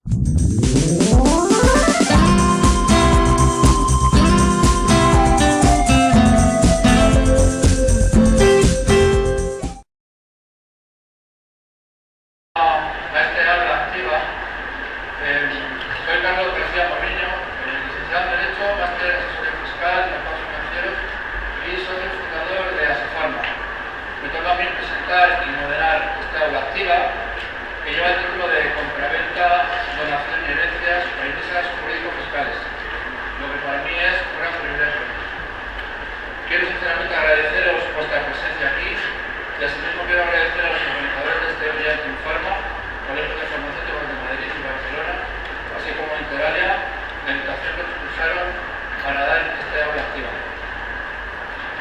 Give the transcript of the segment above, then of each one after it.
Soy Carlos García Morriño, licenciado en Derecho, máster en Asesoría Fiscal y Mercados Financieros y socio fundador de Asefarma. Me toca a mí presentar y moderar esta aula activa que lleva el título de Compraventa, Donación y Herencias, Premisas Jurídico-Fiscales, lo que para mí es un gran privilegio. Quiero sinceramente agradeceros vuestra presencia aquí y asimismo quiero agradecer a los organizadores de este brillante Infarma, Colegios de Farmacéuticos de Madrid y Barcelona, así como Interalia, la invitación que nos cursaron para dar esta aula activa.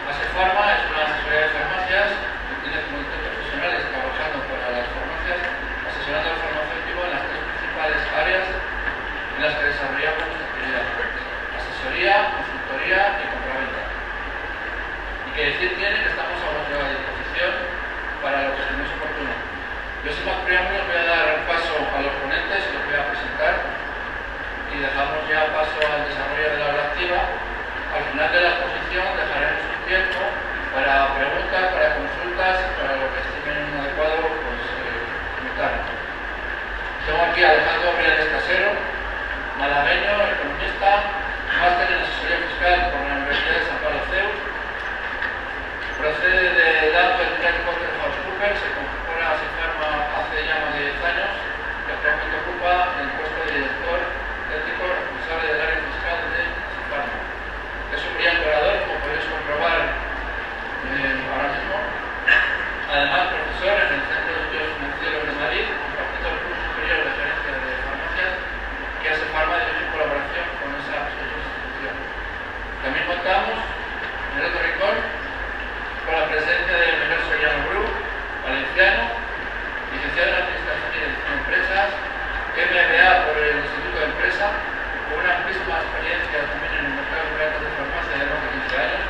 Asefarma es una asesoría de farmacias que tiene como profesionales trabajando para las farmacias, asesorando al farmacéutico en las tres principales áreas en las que desarrollamos nuestra actividad: asesoría, consultoría y compraventa. Y que decir tiene que estamos a vuestra disposición para lo que estiméis oportuno. Yo sin más preámbulos voy a dar paso a los ponentes y los voy a presentar y dejamos ya paso al desarrollo de la aula activa. Al final de la exposición dejaremos un tiempo para preguntas, para consultas, para lo que estimen adecuado, pues comentar. Tengo aquí a Alejandro Briales Casero, malagueño, economista, máster en Asesoría Fiscal por la Universidad de San Pablo CEU. Procede de Danville PricewaterhouseCoopers, se incorpora a Asefarma hace ya más de 10 años y actualmente ocupa el puesto de director ético responsable del área fiscal de Asefarma. Es un brillante orador, como podéis comprobar ahora mismo. Además, profesor en el Centro de Estudios Financieros de Madrid, impartiendo el curso superior de gerencia de farmacias que Asefarma dirige en colaboración con esa institución. También contamos en el otro rincón con la presencia de Miguel Soriano Bru, valenciano, licenciado en Administración y Dirección de Empresas, MBA por el Instituto de Empresa, con una amplísima experiencia también en el mercado de ventas de farmacia de más de 15 años,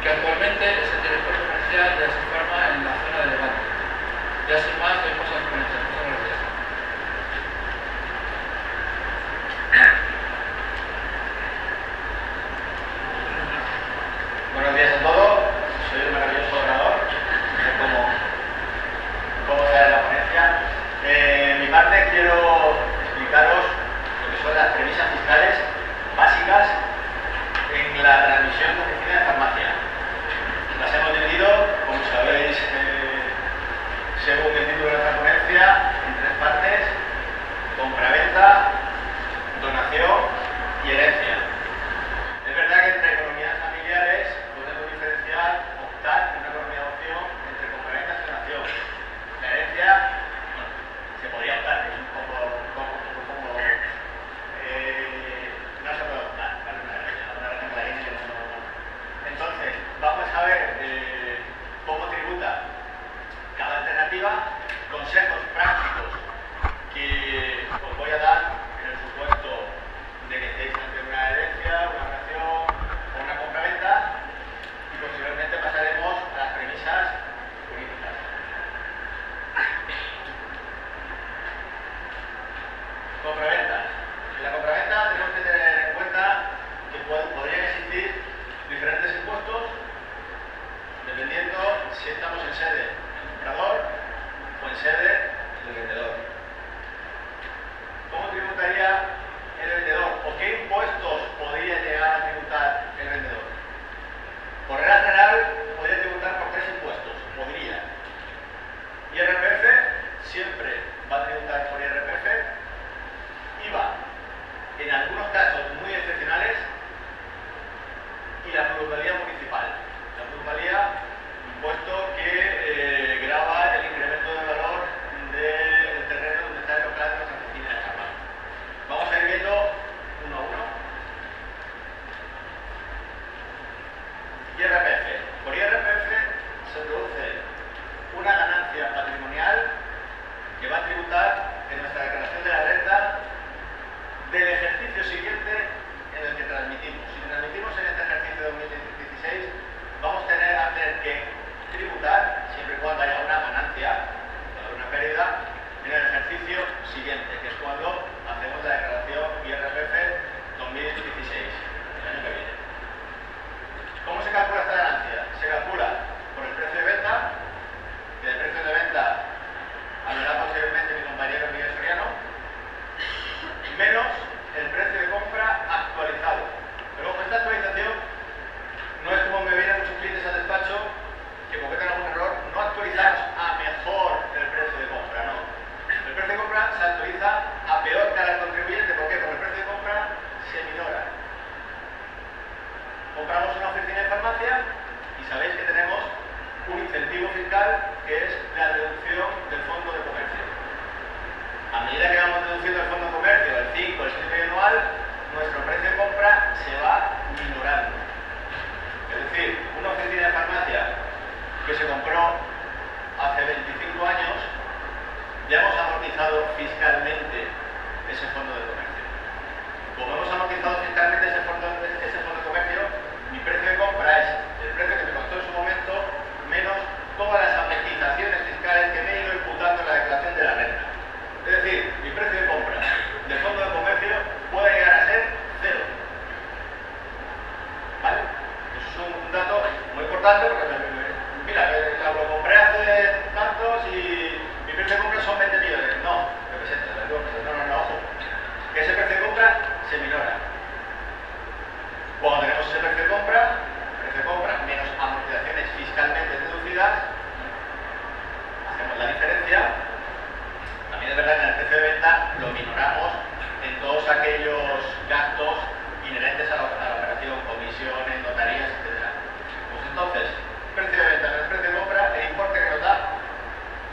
que actualmente es el director comercial de Asefarma en la zona de Levante. Ya sin más, doy paso a la ponencia. Muchas gracias. Buenos días a todos. Soy el maravilloso orador. No sé cómo sale la ponencia. En mi parte quiero explicaros lo que son las premisas fiscales básicas en la transmisión de oficina de farmacia. Las hemos dividido, como sabéis, según el título de nuestra ponencia, en tres partes: compraventa, donación y herencia. Es verdad que entre economías familiares podemos diferenciar, optar en una economía de opción entre compraventa y donación. La herencia, bueno, se podría optar, pero es un poco no se puede optar, ¿vale? Una herencia clarina que no. Entonces, vamos a ver cómo tributa cada alternativa, consejos prácticos que os voy a dar en el supuesto de que estéis ante una herencia, una donación o una compraventa, y posteriormente pasaremos a las premisas jurídicas. Compraventas. En la compraventa tenemos que tener en cuenta que podrían existir diferentes impuestos dependiendo si estamos en sede del comprador o en sede del vendedor. ¿Cómo tributaría el vendedor o qué impuestos podría llegar a tributar el vendedor? Por regla general, podría tributar por tres impuestos. Podría. IRPF, siempre va a tributar por IRPF. IVA, en algunos casos muy excepcionales. Y la plusvalía municipal. La plusvalía, impuesto que grava el incremento de valor del terreno donde está el local de nuestra oficina de farmacia. Vamos a ir viendo uno a uno. IRPF. Por IRPF se produce una ganancia patrimonial que va a tributar en nuestra declaración de la renta del ejercicio siguiente en el que transmitimos. Si transmitimos en este ejercicio de 2016, vamos a tener que tributar, siempre y cuando haya una ganancia o una pérdida, en el ejercicio siguiente, que es cuando hacemos amortizado fiscalmente ese fondo de comercio. Como hemos amortizado fiscalmente ese fondo de comercio, mi precio de compra es el precio que me costó en su momento menos todas las amortizaciones fiscales que me he ido imputando en la declaración de la renta. Es decir, mi precio de compra del fondo de comercio puede llegar a ser cero. ¿Vale? Eso es un dato muy importante porque, mira, lo compré hace tantos y mi precio de compra son 20 millones. No, no, ojo. Que ese precio de compra se minora. Cuando tenemos ese precio de compra menos amortizaciones fiscalmente deducidas, hacemos la diferencia. También es verdad que en el precio de venta lo minoramos en todos aquellos gastos inherentes a la operación, comisiones, notarías, etc. Pues entonces, precio de venta menos precio de compra, el importe que nos da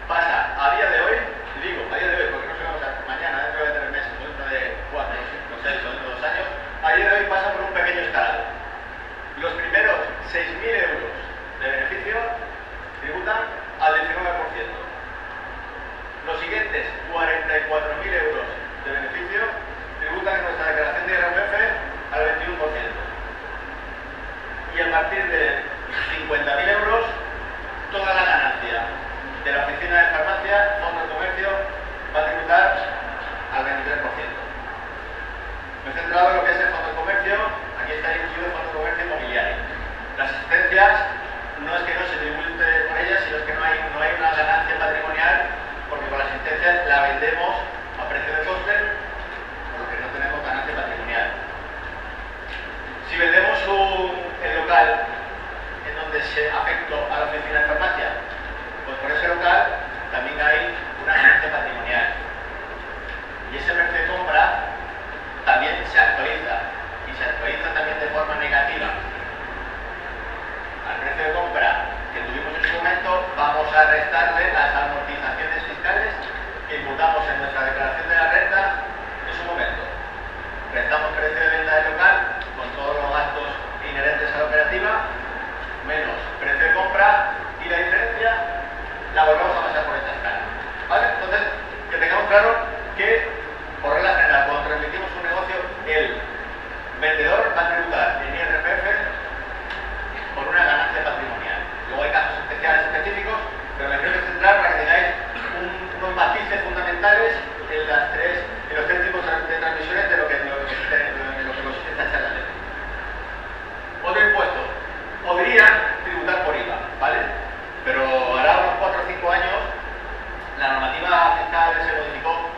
pasa a día de hoy, y digo a día de hoy porque no sabemos mañana, dentro de 3 meses, dentro de 4, 5, 6 o dentro de 2 años, a día de hoy pasa por un pequeño escalado. Los primeros 6.000 euros de beneficio tributan al 19%. Los siguientes 44.000 euros de beneficio tributan en nuestra declaración de IRPF al 21%. Y a partir de 50.000 euros, toda la ganancia de la oficina de farmacia, fondo de comercio, va a tributar al 23%. Me he centrado en lo que es el fondo de comercio. Aquí está incluido el fondo de comercio inmobiliario. Las asistencias no es que no se tribute por ellas, sino es que no hay una ganancia patrimonial, porque con las asistencias la vendemos a precio de coste, por lo que no tenemos ganancia patrimonial. Si vendemos el local en donde se afectó a la oficina de farmacia, pues por ese local también hay una ganancia patrimonial. Y ese precio de compra también se actualiza, y se actualiza también de forma negativa. Al precio de compra que tuvimos en su momento, vamos a restarle las amortizaciones fiscales que imputamos en nuestra declaración de la renta en su momento. Restamos precio de venta del local con todos los gastos inherentes a la operativa, menos precio de compra, y la diferencia la volvemos a pasar por esta escala. ¿Vale? Entonces, que tengamos claro que, por regla general, cuando transmitimos un negocio, el vendedor va a tributar en IRPF por una ganancia patrimonial. Luego hay casos especiales específicos, pero me quiero centrar para que tengáis unos matices fundamentales en los 3 tipos de transmisiones de lo que consiste esta charla. Otro impuesto. Podrían tributar por IVA, ¿vale? Pero hará unos 4 o 5 años la normativa fiscal se modificó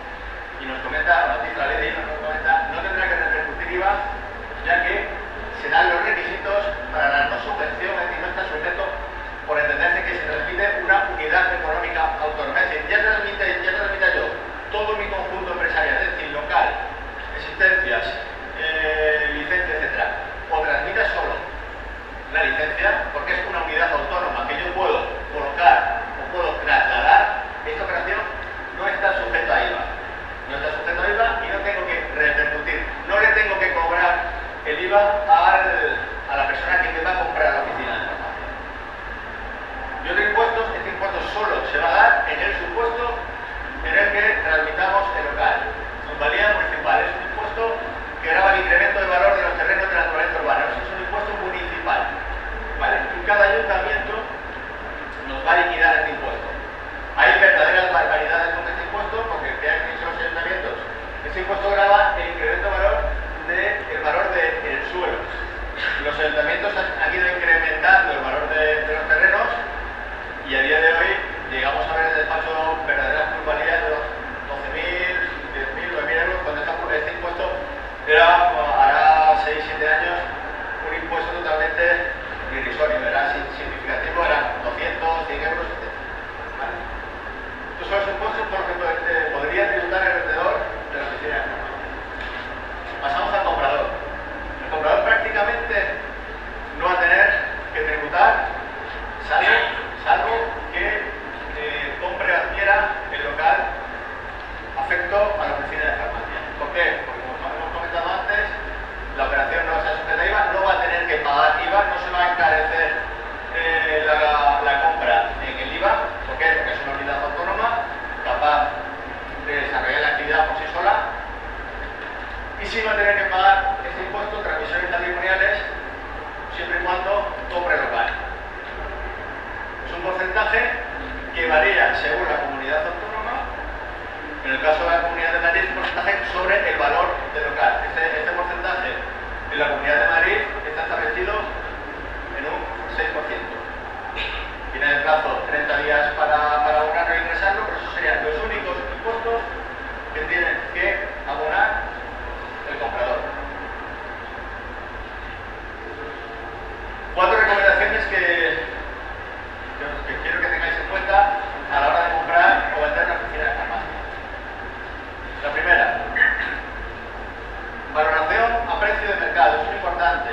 y nos comenta, nos dice la ley de IVA, nos comenta, no tendrá que repercutir IVA, ya que se dan los requisitos para la no sujeción, es decir, no está sujeto por entenderse que se transmite una unidad económica autónoma. Es decir, ya transmita yo todo mi conjunto empresarial, es decir, local, existencias, licencia, etc. O transmita solo la licencia, porque es una unidad autónoma que yo puedo colocar o puedo trasladar. Esta operación no está sujeta a IVA. No está sujeta a IVA y no tengo que sí va a tener que pagar este impuesto, transmisiones patrimoniales, siempre y cuando compre local. Es un porcentaje que varía según la comunidad autónoma. En el caso de la Comunidad de Madrid, es un porcentaje sobre el valor del local. Este porcentaje en la Comunidad de Madrid está establecido en un 6%. Tiene el plazo 30 días para abonarlo e ingresarlo, pero esos serían los únicos impuestos que tiene que abonar el comprador. 4 recomendaciones que quiero que tengáis en cuenta a la hora de comprar o vender una oficina de farmacia. La primera, valoración a precio de mercado, es muy importante.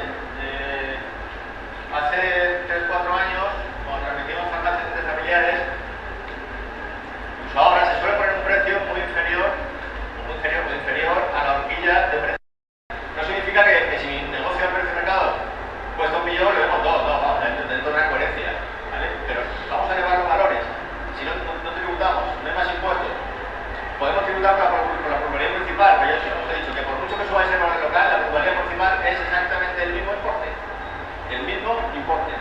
Hace 3-4 años, cuando transmitimos farmacias entre familiares, incluso ahora se suele poner un precio muy inferior a la horquilla de precio. No significa que si mi negocio a precio de mercado cuesta 1 millón, le demos 2, no, dentro de una coherencia, ¿vale? Pero vamos a elevar los valores. Si no tributamos, no hay más impuestos. Podemos tributar por la plusvalía municipal, pero yo os he dicho que por mucho que suba ese valor local, la plusvalía municipal es exactamente el mismo importe. El mismo importe.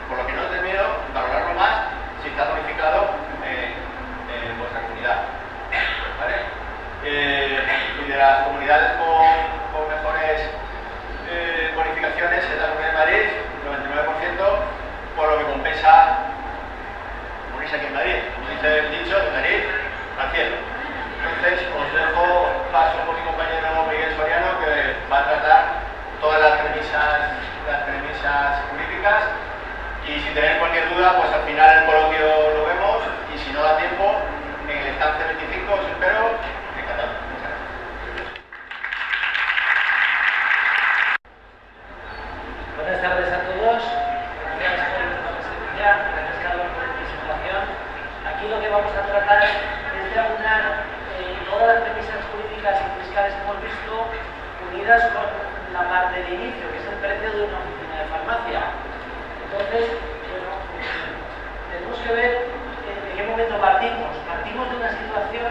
Por lo que no he tenido valorarlo más si está bonificado en vuestra comunidad. ¿Vale? Y de las comunidades con mejores bonificaciones es la Comunidad de Madrid, 99%, por lo que compensa morirse aquí en Madrid. Como dice el dicho, de Madrid al cielo. Entonces os dejo paso con mi compañero Miguel Soriano, que va a tratar todas las premisas jurídicas, y si tenéis cualquier duda, pues al final el coloquio lo vemos, y si no da tiempo, en el estancia 25 os espero. Encantado. Muchas gracias. Buenas tardes a todos. Gracias por vuestra presencia. Gracias, Carlos, por tu presentación. Aquí lo que vamos a tratar es de aunar todas las premisas jurídicas y fiscales que hemos visto, unidas con la parte de inicio, que es el precio de una oficina de farmacia. Entonces, bueno, tenemos que ver de qué momento partimos. Partimos de una situación,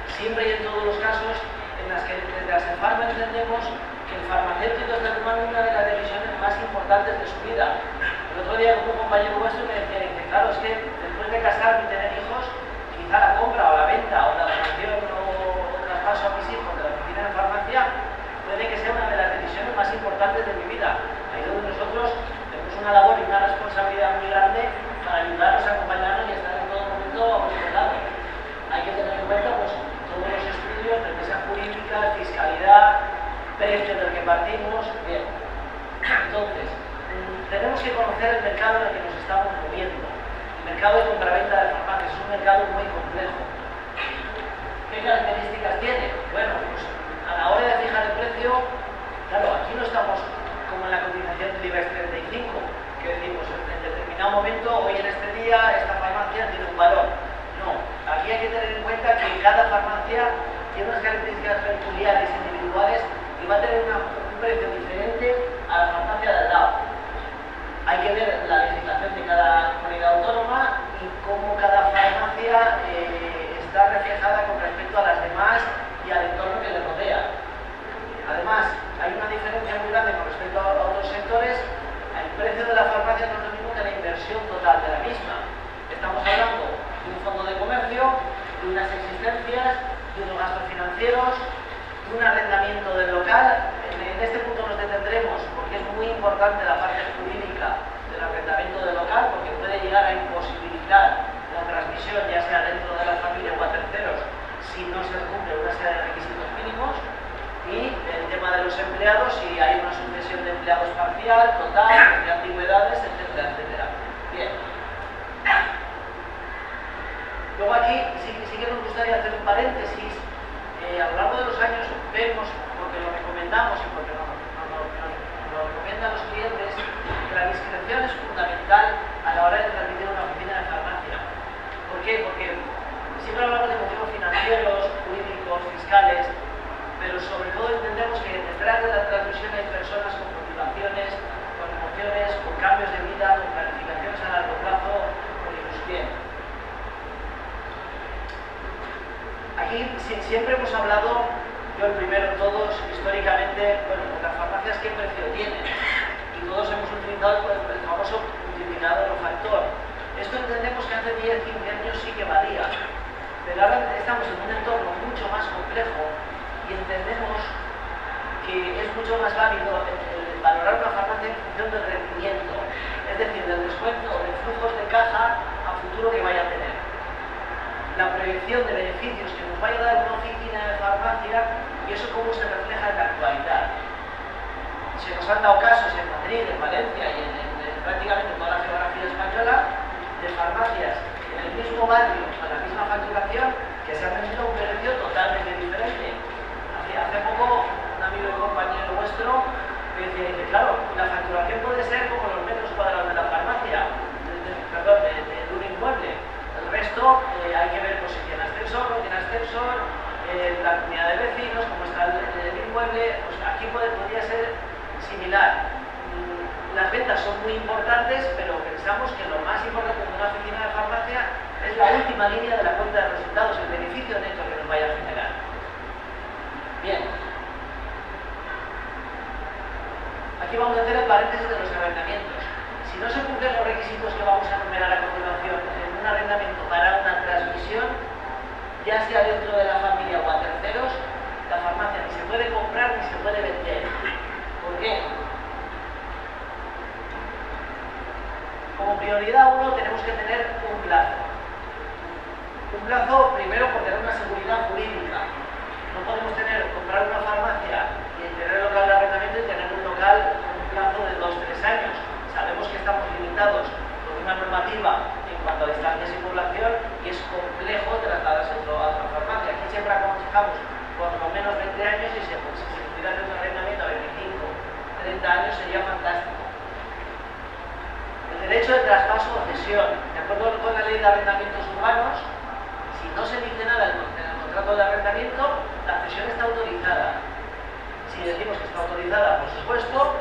siempre y en todos los casos, en las que desde la Sefarma entendemos que el farmacéutico está tomando una de las decisiones más importantes de su vida. El otro día, como un compañero vuestro me decía, claro, es que después de casarme y tener hijos, quizá la compra o la venta o la donación o traspaso a mis hijos de la oficina de farmacia puede que sea una de las decisiones más importantes de mi vida. Ahí es donde nosotros tenemos una labor y una responsabilidad muy grande para ayudaros, acompañarnos y estar en todo momento a vuestro lado. Hay que tener en cuenta pues, todos los estudios, premisas jurídicas, fiscalidad, precio del que partimos. Bien, entonces, tenemos que conocer el mercado en el que nos estamos moviendo. El mercado de compraventa de farmacias es un mercado muy complejo. ¿Qué características tiene? Bueno, pues a la hora de fijar el precio, claro, aquí no estamos como en la cotización del IBEX 35, que decimos en determinado momento, hoy en este día, esta farmacia tiene un valor. No, aquí hay que tener en cuenta que cada farmacia tiene unas características peculiares, individuales, y va a tener un precio diferente a la farmacia de al lado. Hay que ver la legislación de cada comunidad autónoma y cómo cada farmacia está reflejada con respecto a las demás y al entorno que le rodea. Además, hay una diferencia muy grande con respecto a otros sectores. El precio de la farmacia no es lo mismo que la inversión total de la misma. Estamos hablando de un fondo de comercio, de unas existencias, de unos gastos financieros, de un arrendamiento del local. En este punto nos detendremos porque es muy importante la parte jurídica del arrendamiento del local, porque puede llegar a imposibilitar la transmisión, ya sea dentro de la familia o a terceros, si no se cumple una serie de requisitos mínimos. Y el tema de los empleados, si hay una sucesión de empleados parcial, total, de antigüedades, etcétera, etcétera. Bien. Luego aquí sí que nos gustaría hacer un paréntesis. A lo largo de los años vemos, porque lo recomendamos y porque nos lo recomiendan los clientes, que la discreción es fundamental a la hora de transmitir una oficina de farmacia. ¿Por qué? Porque siempre hablamos de motivos financieros, jurídicos, fiscales, pero sobre todo entendemos que detrás de la transmisión hay personas con motivaciones, con emociones, con cambios de vida, con planificaciones a largo plazo, con ilusión. Aquí siempre hemos hablado Yo el primero, todos históricamente, bueno, las farmacias qué precio tienen, y todos hemos utilizado el famoso multiplicador o factor. Esto entendemos que hace 10, 15 años sí que valía, pero ahora estamos en un entorno mucho más complejo y entendemos que es mucho más válido el valorar una farmacia en función del rendimiento, es decir, del descuento o de flujos de caja a futuro que vaya a tener. La proyección de beneficios que nos vaya a dar una oficina de farmacia y eso cómo se refleja en la actualidad. Se nos han dado casos en Madrid, en Valencia y en prácticamente toda la geografía española de farmacias en el mismo barrio, con la misma facturación, que se han vendido a un precio totalmente diferente. Hace poco un amigo y compañero vuestro me decía que claro, la facturación puede ser como los metros cuadrados de la farmacia, de un inmueble. El resto hay que ver pues, si tiene ascensor, no tiene ascensor, la comunidad de vecinos, cómo está el inmueble. Pues aquí podría ser similar. Las ventas son muy importantes, pero pensamos que lo más importante de una oficina de farmacia es la última línea de la cuenta de resultados, el beneficio neto que nos vaya a generar. Bien. Aquí vamos a hacer el paréntesis de los arrendamientos. Si no se cumplen los requisitos que vamos a enumerar a continuación en un arrendamiento para una transmisión, ya sea dentro de la familia o a terceros, la farmacia ni se puede comprar ni se puede vender. ¿Por qué? Como prioridad uno tenemos que tener un plazo. Un plazo primero por tener una seguridad jurídica. No podemos comprar una farmacia y tener el local de arrendamiento y tener un local con un plazo de 2-3 años. Sabemos que estamos limitados por una normativa en cuanto a distancias y población y es complejo trasladarse a otra farmacia. Aquí siempre aconsejamos por lo menos 20 años y si se pudiera hacer un arrendamiento a 25, 30 años sería fantástico. El derecho de traspaso o cesión. De acuerdo con la ley de arrendamientos urbanos, si no se dice nada en el contrato de arrendamiento, la cesión está autorizada. Si decimos que está autorizada, por supuesto,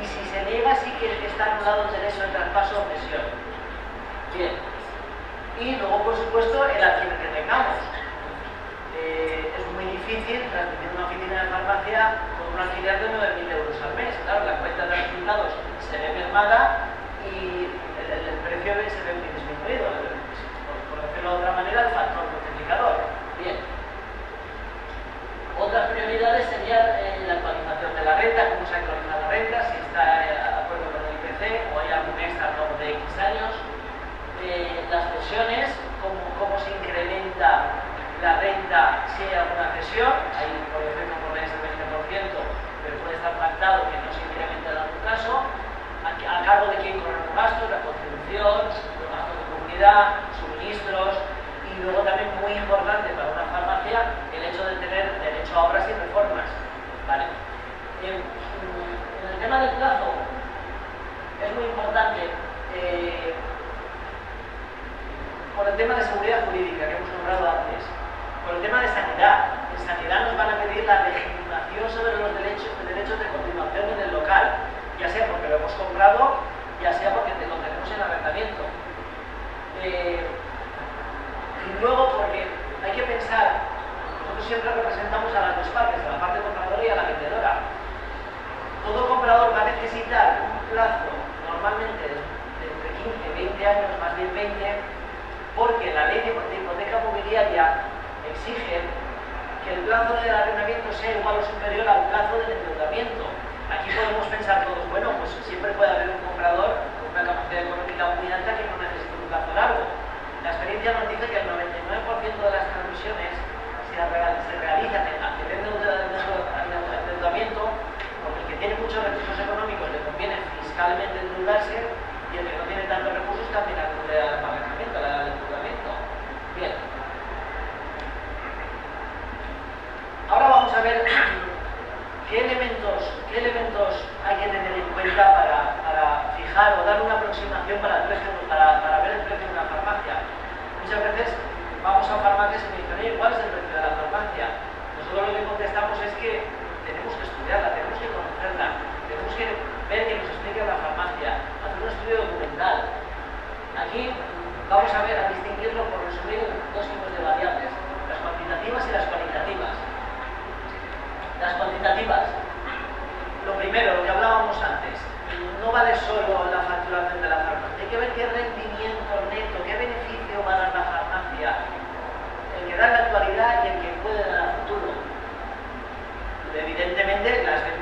y si se niega, sí que está anulado el derecho de traspaso o cesión. Bien. Y luego, por supuesto, el alquiler que tengamos. Es muy difícil transmitir una oficina de farmacia con un alquiler de 9.000 euros al mes. Claro, la cuenta de resultados se ve mermada y el precio se ve muy disminuido. Por decirlo de otra manera, el factor multiplicador. Bien. Otras prioridades serían la actualización de la renta, cómo se actualiza la renta, si está de acuerdo con el IPC o hay algún extra al cabo de X años. Las cesiones, cómo se incrementa la renta si hay alguna cesión, ahí por ejemplo ponéis el 20%, pero puede estar pactado que no se incremente en algún caso, a cargo de quién corren los gastos, la contribución, los gastos de comunidad, suministros, y luego también muy importante para una farmacia el hecho de tener derecho a obras y reformas. ¿Vale? En el tema del plazo es muy importante por el tema de seguridad jurídica que hemos nombrado antes, por el tema de sanidad. En sanidad nos van a pedir la legitimación sobre los derechos de continuación en el local, ya sea porque lo hemos comprado, ya sea porque lo tenemos en arrendamiento. Y luego porque hay que pensar, nosotros siempre representamos a las dos partes, a la parte compradora y a la vendedora. Todo comprador va a necesitar un plazo, normalmente de entre 15 y 20 años, más bien 20, porque la ley de hipoteca mobiliaria exige que el plazo del arrendamiento sea igual o superior al plazo del endeudamiento. Aquí podemos pensar todos, bueno, pues siempre puede haber un comprador con una capacidad económica muy alta que no necesita un plazo largo. La experiencia nos dice que el 99% de las transmisiones se realizan al tener endeudamiento, porque el que tiene muchos recursos económicos le conviene fiscalmente endeudarse y el que no tiene tantos recursos también acude al apalancamiento, al endeudamiento. Bien. Ahora vamos a ver qué elementos hay que tener en cuenta para fijar o dar una aproximación para ver el precio de una farmacia. Muchas veces vamos a farmacias y me dicen, oye, ¿cuál es el precio de la farmacia? Nosotros lo que contestamos es que tenemos que estudiarla, tenemos que conocerla, tenemos que ver que nos explique la farmacia, hacer un estudio documental. Aquí vamos a distinguirlo por resumir dos tipos de variables, las cuantitativas y las cualitativas.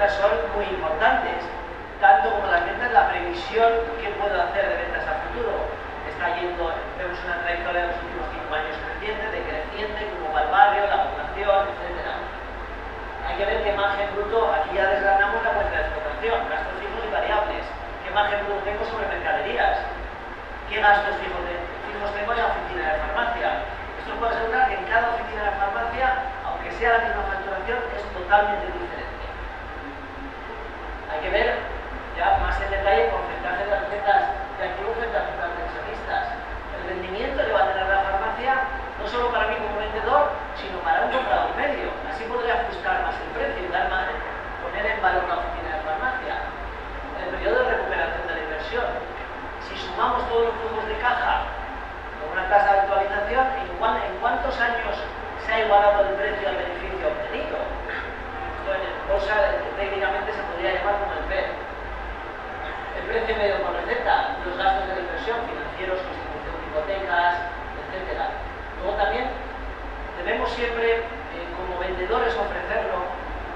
ventas son muy importantes, tanto como las ventas, la previsión que puedo hacer de ventas a futuro. Está yendo, vemos una trayectoria de los últimos 5 años creciente, decreciente, cómo va el barrio, la población, etc. Hay que ver qué margen bruto, aquí ya desgranamos la cuenta de explotación, gastos fijos y variables, qué margen bruto tengo sobre mercaderías, qué gastos fijos tengo en la oficina de farmacia. Esto puede asegurar que en cada oficina de farmacia, aunque sea la misma facturación, es totalmente diferente. Hay que ver ya más en detalle el porcentaje de las ventas de activos frente a las pensionistas. El rendimiento que va a tener la farmacia, no solo para mí como vendedor, sino para un comprador medio. Así podré ajustar más el precio y poner en valor la oficina de farmacia. El periodo de recuperación de la inversión. Si sumamos todos los flujos de caja con una tasa de actualización, ¿en cuántos años se ha igualado el precio al beneficio obtenido? Esto en bolsa técnicamente se podría llamar como el PER. El precio medio con receta, los gastos de la inversión, financieros, constitución de hipotecas, etc. Luego también debemos siempre, como vendedores, ofrecerlo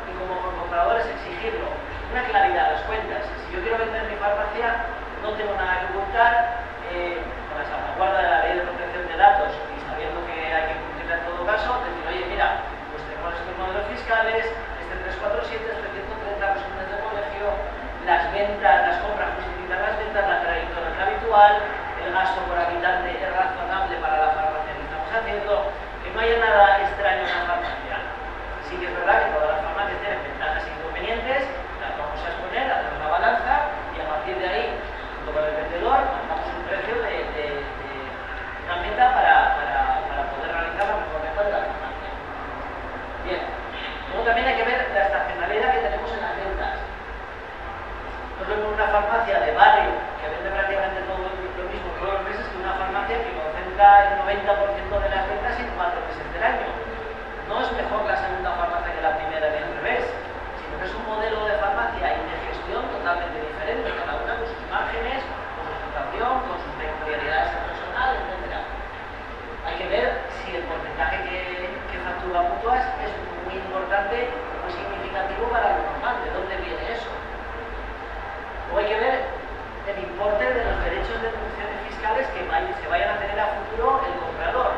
y como compradores exigirlo. Una claridad a las cuentas. Si yo quiero vender mi farmacia, no tengo nada que ocultar, con la salvaguarda de la ley de protección de datos y sabiendo que hay que cumplirla en todo caso, decir, oye, mira, pues tenemos estos modelos fiscales, este 347, este 130 resúmenes de colegio, las ventas, las compras justifican las ventas, la trayectoria es la habitual, el gasto por habitante es razonable para la farmacia que estamos haciendo, que no haya nada extraño en la farmacia. Sí que es verdad que todas las farmacias tienen ventajas e inconvenientes, las vamos a exponer, hacemos una balanza y a partir de ahí, junto con el vendedor, mandamos un precio de una meta para poder realizar la mejor venta de la farmacia. Bien, luego también hay que ver la estacionalidad que tenemos en las ventas. No es lo mismo una farmacia de barrio que vende prácticamente todo lo mismo todos los meses que una farmacia que concentra el 90% de las ventas en 4 meses del año. No es mejor la segunda farmacia que la primera ni al revés, sino que es un modelo de farmacia y de gestión totalmente diferente, cada una con sus márgenes, con su situación, con sus peculiaridades personales, etc. Hay que ver si el porcentaje que factura Mutuas es muy importante, muy significativo para lo normal, de dónde viene eso. Luego hay que ver el importe de los derechos de deducciones fiscales que se vayan a tener a futuro el comprador.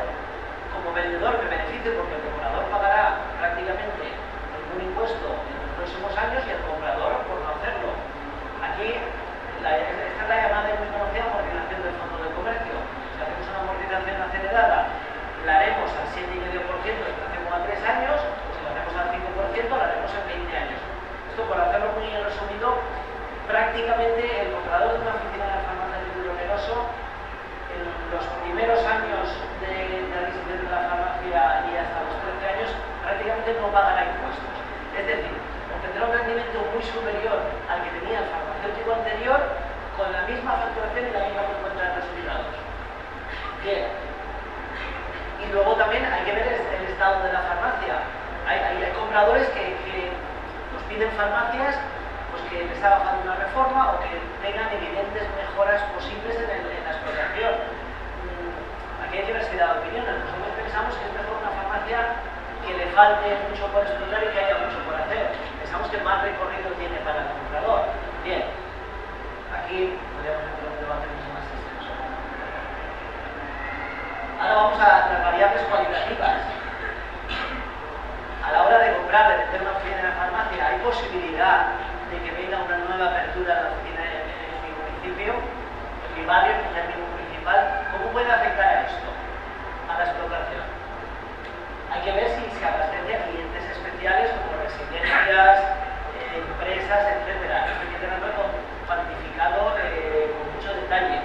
Como vendedor me beneficio porque el comprador pagará prácticamente ningún impuesto en los próximos años y el comprador por no hacerlo. Aquí, esta es la llamada y muy conocida amortización del fondo de comercio. Si hacemos una amortización acelerada, la haremos al 7,5% en 3 años, o si la hacemos al 5%, la haremos en 20 años. Esto, por hacerlo muy resumido, prácticamente el comprador de una oficina de farmacia de título oneroso, en los primeros años de la adquisición de la farmacia y hasta los 13 años, prácticamente no pagará impuestos. Es decir, obtendrá un rendimiento muy superior al que tenía el farmacéutico anterior con la misma facturación y la misma cuenta de resultados. Bien. Y luego también hay que ver el estado de la farmacia. Hay compradores que nos piden farmacias pues que les haga falta una reforma o que tengan evidentes mejoras posibles en la explotación. Aquí hay diversidad de opiniones. Nosotros pensamos que es mejor una farmacia que le falte mucho por explotar y que haya mucho por hacer. Pensamos que más recorrido tiene para el comprador. Bien, aquí podríamos entrar en un debate mucho más extenso. Ahora vamos a las variables cualitativas. A la hora de comprar, de vender una oficina en la farmacia, ¿hay posibilidad de que venga una nueva apertura de la oficina en mi municipio, en mi barrio, en mi término municipal? ¿Cómo puede afectar a esto, a la explotación? Hay que ver si se abastece a clientes especiales como residencias, empresas, etc. Esto hay que tenerlo cuantificado con mucho detalle.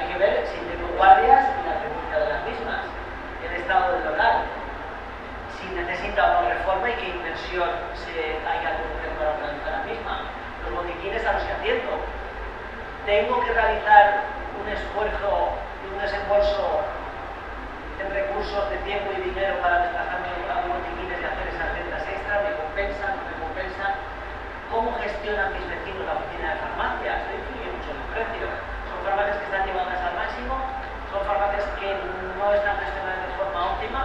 Hay que ver si tengo guardias y la frecuencia de las mismas, el estado del local, si necesita una reforma y qué inversión hay que hacer para realizar la misma, los botiquines a los que atiendo. Tengo que realizar un esfuerzo y un desembolso en recursos de tiempo y dinero para desplazarme a los botiquines y hacer esas ventas extras, me compensan, no me compensan. ¿Cómo gestionan mis vecinos la oficina de farmacia? Esto influye mucho en el precio. Son farmacias que están llevadas al máximo, son farmacias que no están gestionadas de forma óptima.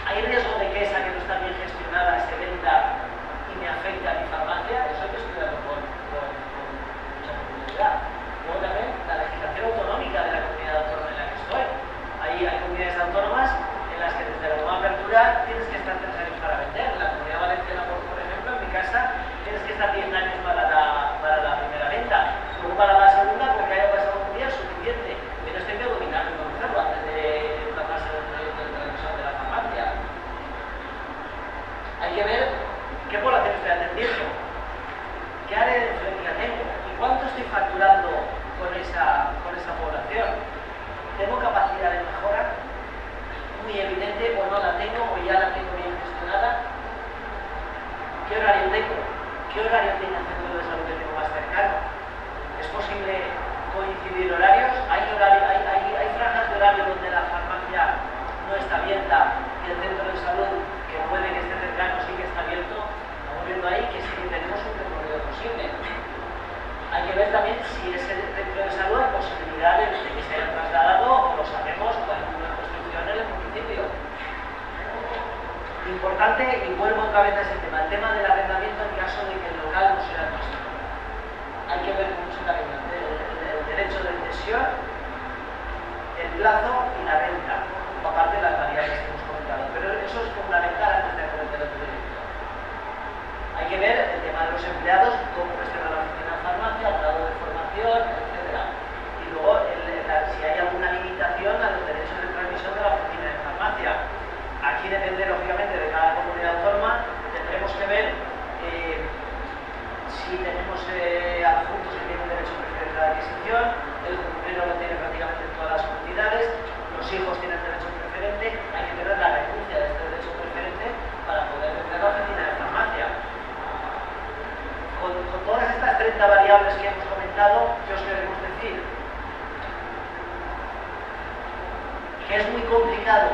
Hay riesgo de que esa que no está bien gestionada se venda y me ¿qué horario tiene el centro de salud que tengo más cercano? ¿Es posible coincidir horarios? ¿Hay franjas de horario donde la farmacia no está abierta y el centro de salud, que puede que esté cercano, sí que está abierto? Estamos viendo ahí que sí que tenemos un recorrido posible. Hay que ver también si ese centro de salud hay posibilidad de que se haya trasladado o lo sabemos con una construcción en el municipio. Importante, y vuelvo otra vez a ese tema, el tema del arrendamiento en caso de que el local no sea nuestro. Hay que ver mucho también el derecho de cesión, el plazo y la renta, aparte de las variables que hemos comentado. Pero eso es fundamental antes de hacer el derecho directo. Hay que ver el tema de los empleados, cómo gestiona la oficina de farmacia, el grado de formación, etc. Y luego si hay alguna limitación a los derechos de transmisión de la oficina de farmacia. Aquí depende, lógicamente, de cada comunidad autónoma. Tendremos que ver si tenemos adjuntos que tienen derecho preferente de adquisición, el cumplero lo tiene prácticamente en todas las comunidades, los hijos tienen derecho preferente. Hay que tener la renuncia de este derecho preferente para poder vender la oficina de farmacia. Con todas estas 30 variables que hemos comentado, ¿qué os queremos decir? Que es muy complicado,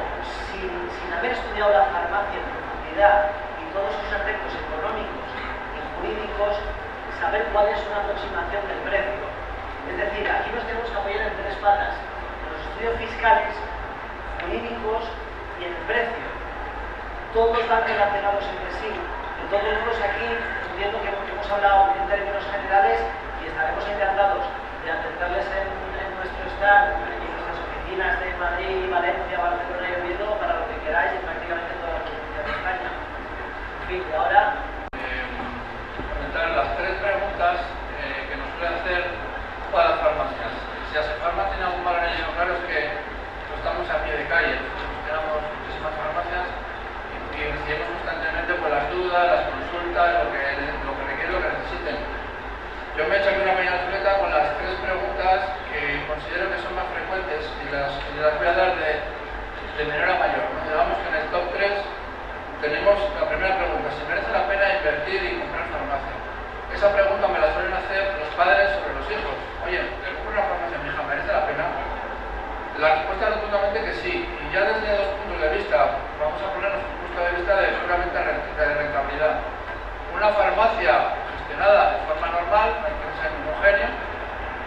sin haber estudiado la farmacia en profundidad y todos sus aspectos económicos y jurídicos, saber cuál es una aproximación del precio. Es decir, aquí nos tenemos que apoyar en tres patas: en los estudios fiscales, jurídicos y en el precio. Todos van relacionados entre sí. De todos modos, aquí entiendo que hemos hablado en términos generales y estaremos encantados de atenderles en nuestro stand y en nuestras oficinas de Madrid, Valencia, Barcelona y Oviedo para lo que queráis en prácticamente todas las provincias de España. En fin, y ahora comentar las tres preguntas que nos suelen hacer todas las farmacias. Si Asefarma tiene algún valor añadido, claro, es que no estamos a pie de calle. Nosotros tenemos muchísimas farmacias y recibimos constantemente pues, las dudas, las consultas, lo que requieren, lo que necesiten. Yo me he hecho aquí una pequeña chuleta con las tres preguntas que considero que son más frecuentes y las voy a dar de menor a mayor, ¿no? Digamos que en el top 3 tenemos la primera pregunta: si merece la pena invertir y comprar farmacia. Esa pregunta me la suelen hacer los padres sobre los hijos. Oye, ¿te compro una farmacia, mi hija, merece la pena? La respuesta es rotundamente que sí, y ya desde dos puntos de vista. Vamos a ponernos un punto de vista de puramente de rentabilidad. Una farmacia gestionada de forma normal, no hay que ser homogéneo,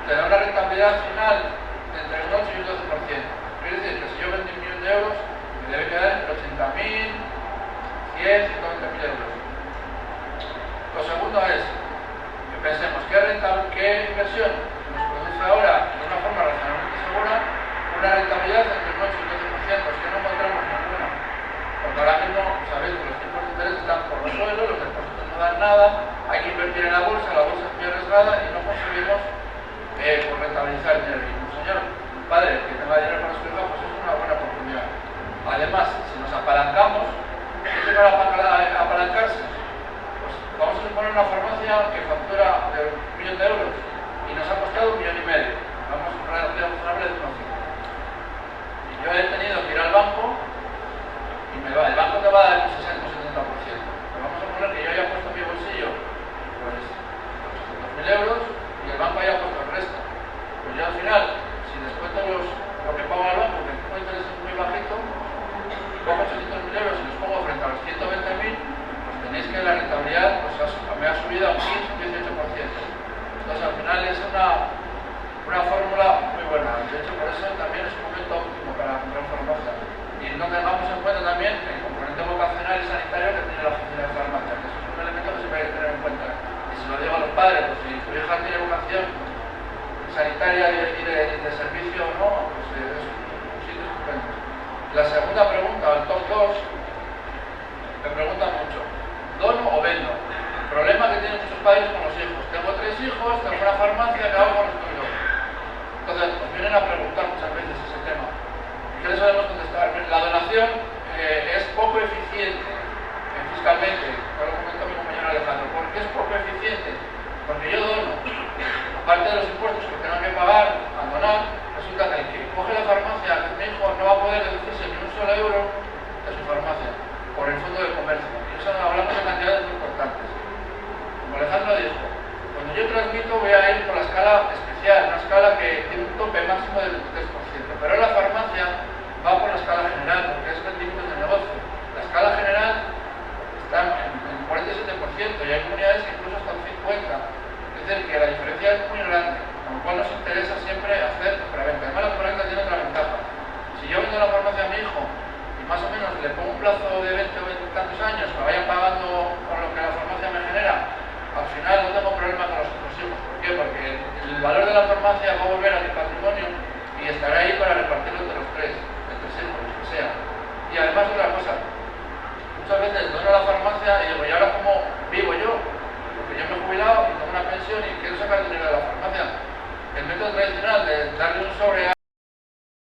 te da una rentabilidad final entre un 8 y un 12%. Quiere decir que si yo vendo 1 millón de euros, me debe quedar entre 80.000, 100, 120.000 euros. Lo segundo es que pensemos qué inversión nos produce ahora de una forma razonablemente segura una rentabilidad entre un 8 y un 12%, es que no encontramos ninguna. Porque ahora mismo, sabéis que los tipos de interés están por los suelos, los depósitos no dan nada, hay que invertir en la bolsa es muy arriesgada y no conseguimos rentabilizar el dinero. Y un señor, padre, que tenga dinero para su hija, pues es una buena oportunidad. Además, si nos apalancamos, ¿qué es para apalancarse? Pues vamos a suponer una farmacia que factura de 1 millón de euros y nos ha costado 1,5 millones. Vamos a una relación razonable de 1,5. Y yo he tenido que ir al banco y el banco te va a dar un 60 o 70%. Pero vamos a poner que yo haya puesto en mi bolsillo pues 800.000 euros y el banco haya puesto el resto. Pues yo al final, si descuento lo que pago al banco, que el tipo de interés es muy bajito, y cojo 800.000 euros y los pongo frente a los 120.000, pues tenéis que la rentabilidad pues, me ha subido a un 15 o 18%. Entonces al final es una fórmula muy buena. De hecho, por eso también es un momento óptimo para comprar farmacia. Y no tengamos en cuenta también el componente vocacional y sanitario que tiene la oficina de farmacia, que eso es un elemento que se puede tener en cuenta. Y se lo digo a los padres, pues si tu hija tiene vocación sanitaria y de servicio o no, pues es un sitio estupendo. La segunda pregunta, el top 2, me preguntan mucho: ¿dono o vendo? El problema que tienen muchos padres con los hijos. Tengo 3 hijos, tengo una farmacia, ¿qué hago con los tuyos? Entonces, nos vienen a preguntar muchas veces ese tema. ¿Qué les sabemos contestar? La donación es poco eficiente fiscalmente, como lo comentó mi compañero Alejandro. ¿Por qué es poco eficiente? Porque yo dono, aparte de los impuestos que tengo que pagar al donar, resulta que el que coge la farmacia, que mi hijo no va a poder deducirse ni un solo euro de su farmacia por el fondo de comercio. Y eso hablamos de cantidades muy importantes. Como el vendo la farmacia a mi hijo y más o menos le pongo un plazo de 20 o 20 y tantos años, me vayan pagando con lo que la farmacia me genera, al final no tengo problema con los otros hijos. ¿Por qué? Porque el valor de la farmacia va a volver a mi patrimonio y estará ahí para repartirlo